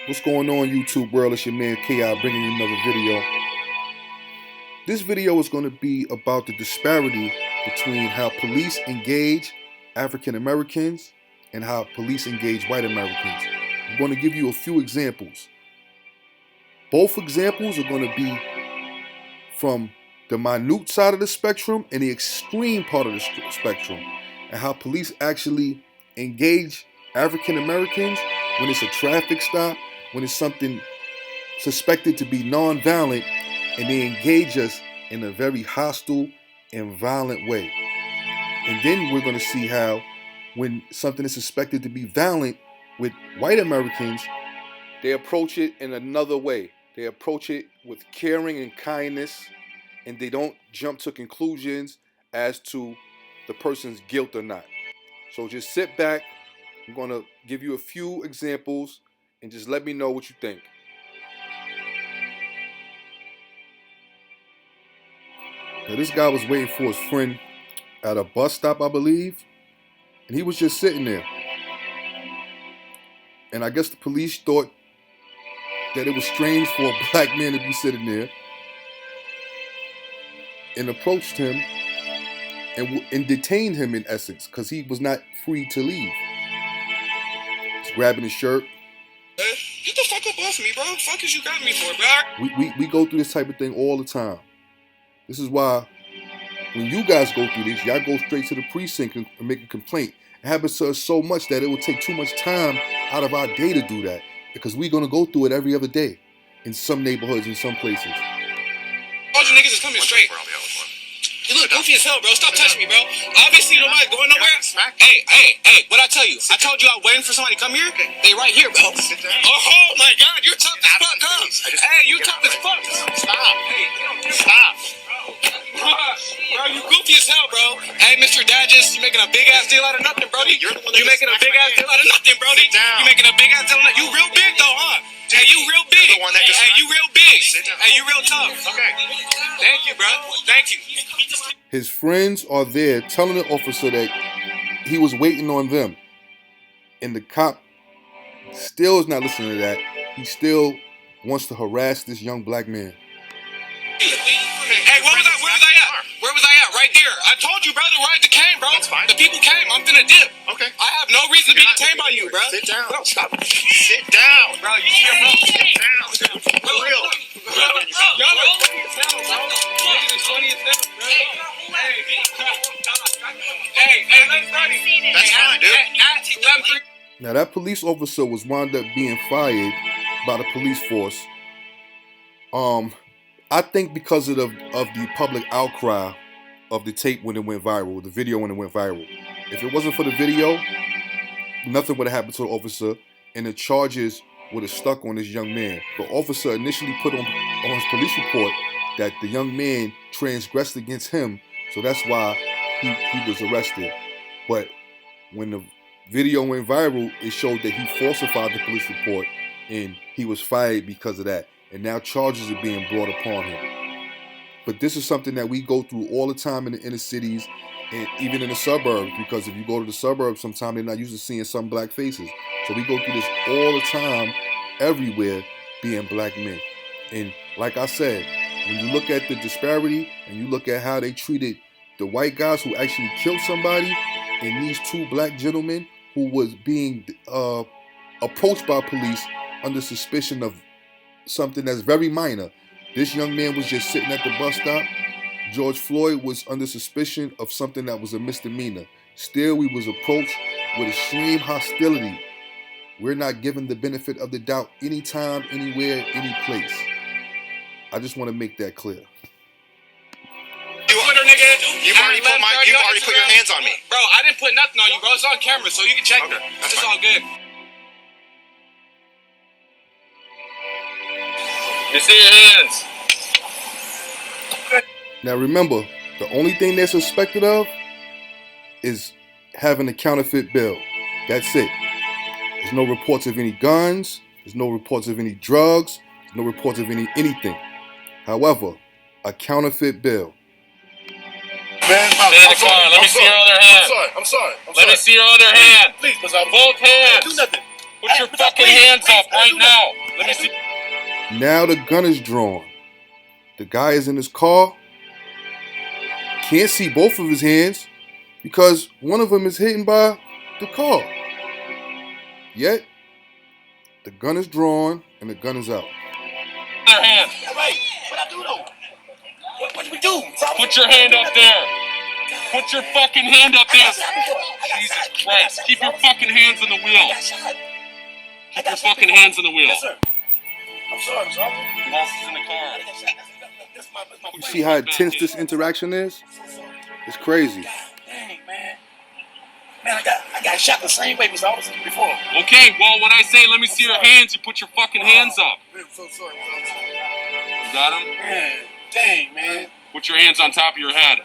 What's going on, YouTube world? It's your man K.I. bringing you another video. This video is going to be about the disparity between how police engage African Americans and how police engage white Americans. I'm going to give you a few examples. Both examples are going to be from the minute side of the spectrum and the extreme part of the spectrum, and how police actually engage African Americans when it's a traffic stop, when it's something suspected to be non-violent, and they engage us in a very hostile and violent way. And then we're going to see how when something is suspected to be violent with white Americans, they approach it in another way. They approach it with caring and kindness, and they don't jump to conclusions as to the person's guilt or not. So just sit back. I'm going to give you a few examples and just let me know what you think. Now, this guy was waiting for his friend at a bus stop, I believe, and he was just sitting there. And I guess the police thought that it was strange for a black man to be sitting there, and approached him and detained him, in essence, because he was not free to leave. He's grabbing his shirt. Get the fuck up off me, bro. Fuck is you got me for, bro? We go through this type of thing all the time. This is why when you guys go through this, y'all go straight to the precinct and make a complaint. It happens to us so much that it will take too much time out of our day to do that, because we're going to go through it every other day in some neighborhoods, in some places. All you niggas is coming straight. You look goofy as hell, bro. Stop touching me, bro. Obviously, nobody's going nowhere. Hey, what'd I tell you? I told you I was waiting for somebody to come here. They right here, bro. Oh, my God. You're tough as fuck, huh? Hey, you tough as fuck. Stop. Hey, stop. Bro, you goofy as hell, bro. Hey, Mr. Dadges, you making a big ass deal out of nothing, Brody. You making a big ass deal out of nothing, Brody. You making a big ass deal out of nothing. You real big, though, huh? Hey, you real big. Hey, you real big. Hey, you real tough. Okay. Thank you, bro. Thank you. His friends are there telling the officer that he was waiting on them. And the cop still is not listening to that. He still wants to harass this young black man. Hey, where was I at? Where was I at? Right there. I told you, brother, right the came, bro. That's fine. The people came. I'm finna dip. Okay. I have no reason to be detained by you, bro. Sit down. Bro, stop. Sit down. Bro, you can't, bro. Sit down. For real. Y'all are funny as hell, bro. Niggas is funny as hell, bro. Hey, let's study. That's fine, dude. Now, that police officer was wound up being fired by the police force. I think because of the public outcry of the tape when it went viral, the video when it went viral. If it wasn't for the video, nothing would have happened to the officer, and the charges would have stuck on this young man. The officer initially put on his police report that the young man transgressed against him, so that's why he was arrested. But when the video went viral, it showed that he falsified the police report, and he was fired because of that. And now charges are being brought upon him. But this is something that we go through all the time in the inner cities and even in the suburbs, because if you go to the suburbs, sometimes they're not used to seeing some black faces. So we go through this all the time, everywhere, being black men. And like I said, when you look at the disparity and you look at how they treated the white guys who actually killed somebody, and these two black gentlemen who was being approached by police under suspicion of something that's very minor. This young man was just sitting at the bus stop. George Floyd was under suspicion of something that was a misdemeanor. Still, we was approached with extreme hostility. We're not given the benefit of the doubt anytime, anywhere, any place. I just want to make that clear. You've already put your hands on me. Bro, I didn't put nothing on you, bro. It's on camera, so you can check it. It's all good. You see your hands. Now remember, the only thing they're suspected of is having a counterfeit bill. That's it. There's no reports of any guns. There's no reports of any drugs. There's no reports of anything. However, a counterfeit bill. Man, Stay in the car. Let me see your other hand. I'm sorry. Let me see your other hand. Please, both hands. do nothing. Put your fucking hands up right now. Let me see. Now the gun is drawn. The guy is in his car. Can't see both of his hands because one of them is hidden by the car. Yet, the gun is drawn and the gun is out. Their hand. Hey, what I do though? What we do? Put your hand up there. Put your fucking hand up there. Jesus Christ. Keep your fucking hands on the wheel. Keep your fucking hands on the wheel. Yes, sir. I'm sorry, sir. Who else is in the car? You see how intense this interaction is? It's crazy. Dang, man. Man, I got shot the same way Mr. Officer before. Okay, well, when I say let me see your hands, you put your fucking hands up. I'm so sorry, You got them? man. Dang, man. Put your hands on top of your head.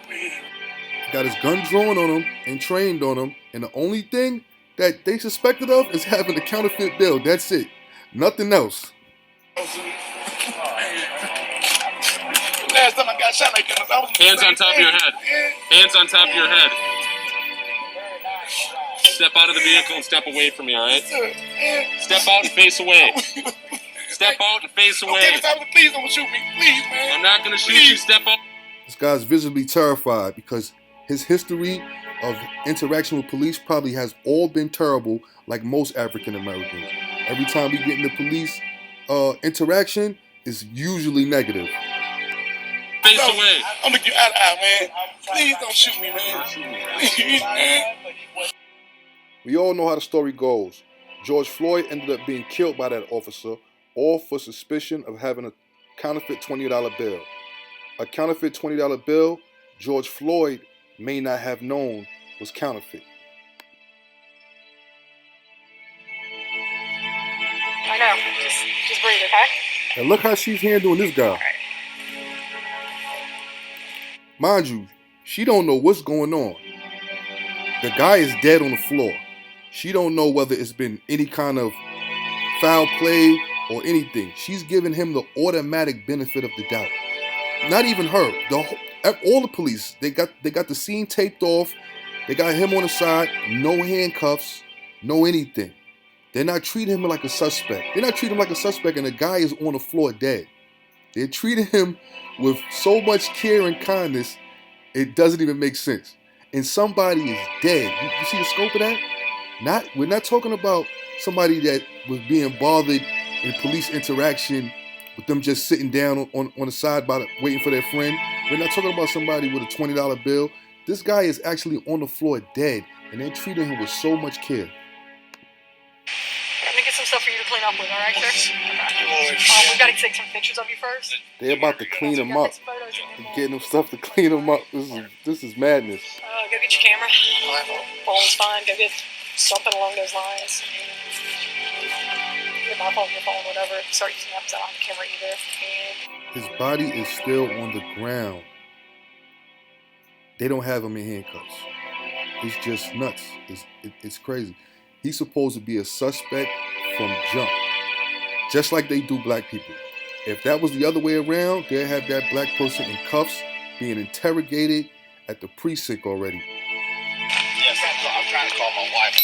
Got his gun drawn on him and trained on him, and the only thing that they suspected of is having a counterfeit bill. That's it. Nothing else. Last time I got shot like that, I was Hands on top of your head. Hands on top of your head. Step out of the vehicle and step away from me, all right? Step out and face away. Step out and face away. Okay, Mr. Officer, please don't shoot me. Please, man. I'm not going to shoot you. Step out. This guy's visibly terrified because his history of interaction with police probably has all been terrible, like most African Americans. Every time we get in the police interaction, it's usually negative. Face away. I'm gonna get out of eye, man. Please don't shoot me, man. Please, man. We all know how the story goes. George Floyd ended up being killed by that officer, all for suspicion of having a counterfeit $20 bill. A counterfeit $20 bill George Floyd may not have known was counterfeit. I know. Just breathe, okay? And look how she's handling this guy. Mind you, she don't know what's going on. The guy is dead on the floor. She don't know whether it's been any kind of foul play or anything. She's giving him the automatic benefit of the doubt. Not even her. All the police, they got the scene taped off. They got him on the side, no handcuffs, no anything. They're not treating him like a suspect. They're not treating him like a suspect, and the guy is on the floor dead. They're treating him with so much care and kindness, it doesn't even make sense. And somebody is dead. You see the scope of that? We're not talking about somebody that was being bothered in police interaction with them just sitting down on the side waiting for their friend. We're not talking about somebody with a $20 bill. This guy is actually on the floor dead, and they're treating him with so much care. Let me get some stuff for you to clean up with, all right, sir? We've got to take some pictures of you first. They're about to clean him up. They're getting them stuff to clean him up. This is madness. Go get your camera. Phone's fine. Go get something along those lines. Get my phone, your phone, whatever. Start using that on the camera either. And His body is still on the ground. They don't have him in handcuffs. It's just nuts. It's crazy. He's supposed to be a suspect from jump, just like they do black people. If that was the other way around, they'd have that black person in cuffs being interrogated at the precinct already. Yes, I'm trying to call my wife.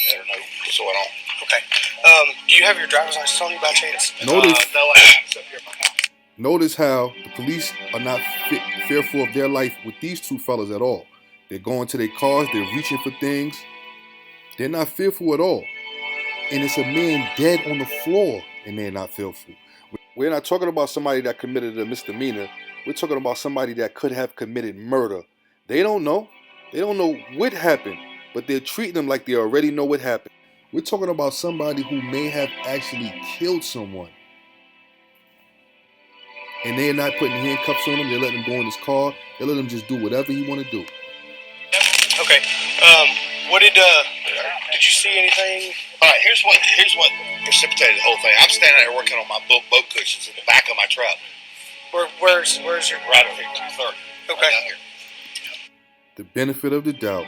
Let her know what's going on. Okay. Do you have your driver's license on you by chance? Notice, No, I have. It's up here at my house. notice how the police are not fearful of their life with these two fellas at all. They're going to their cars, they're reaching for things. They're not fearful at all. And it's a man dead on the floor, and they're not fearful. We're not talking about somebody that committed a misdemeanor. We're talking about somebody that could have committed murder. They don't know. They don't know what happened, but they're treating them like they already know what happened. We're talking about somebody who may have actually killed someone. And they're not putting handcuffs on him. They're letting him go in his car. They let him just do whatever he want to do. Okay. What did you see anything? All right. Here's what precipitated the whole thing. I'm standing there working on my boat cushions in the back of my truck. where's your Right over here, 230. Okay. Right down here. The benefit of the doubt.